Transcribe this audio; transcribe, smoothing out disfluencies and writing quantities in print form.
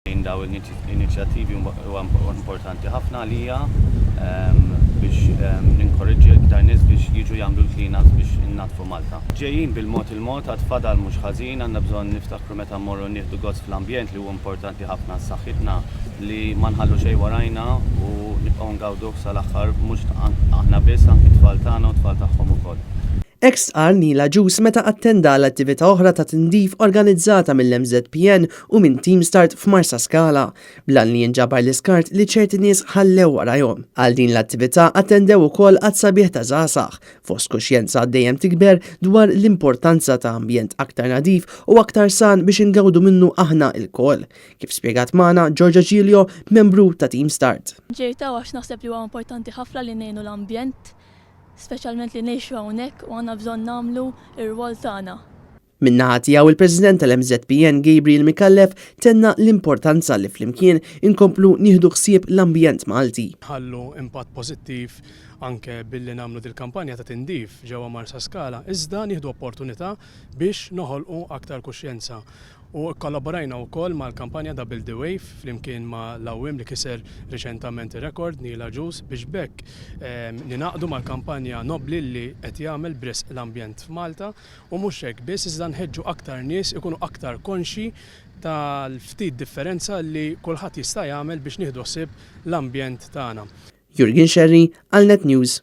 Daw l-inizjattivi huwa importanti ħafna għalija biex ninkoraġġi iktar nies biex jiġu jagħmlu l-clean-ups biex innatfu Malta. Ġejjin bil-mod għad fadal mhux ħażin, għandna bżonn niftakru meta mmorru nieħdu gost fl-ambjent li huwa importanti ħafna s-saħħitna li ma nħallu xejn warajna u nibqgħu ngawdu sal-aħħar mhux aħna biss anke t-tfal tagħna u t-tfal tagħhom ukoll. Ex qal Nila Ġus meta attenda l-attività oħra ta' tindif organizzata mill-MZPN u minn Team Start f'Marsa Skala, blan li jinġabar l-iskart li ċerti nies ħallew warajhom. Għal din l-attività attendew ukoll għad-sabiħ ta' żgħażagħ, fost kuxjenza dejjem tikber dwar l-importanza ta' ambjent aktar nadif u aktar san biex ingawdu minnu aħna il-koll. Kif spjegat magħna Giorgia Giglio, membru ta' Team Start. Ġejta għax naħseb li huwa importanti ħafna li ngħinu l-ambjent, speċjalment li ngħixu hawnhekk u għandna bżonn nagħmlu r-rwol tagħna. Min-naħa tiegħu il-President tal-MZPN Gabriel Mikallef tenna l-importanza li flimkien inkomplu nieħdu ħsieb l-ambjent Malti. Ħallu impatt pożittiv anke billi nagħmlu dil-kampanja ta' tindif ġewwa Marsa Skala, iżda nieħdu opportunità biex noħolqu aktar kuxjenza. U kollaborajna wkoll mal-kampanja Double the Wave flimkien ma' l-awwim li kiser riċentament ir-rekord Nila Ġus biex bekk ninaqdu mal-kampanja nobli li qed jagħmel brisq l-ambjent f'Malta u mhux hekk biss iżda nħeġġu aktar nies ikunu aktar konxi tal-ftit differenza li kulħadd jista' jagħmel biex nieħdu ħsieb l-ambjent tagħna. Jurgen Xerri għal Net News.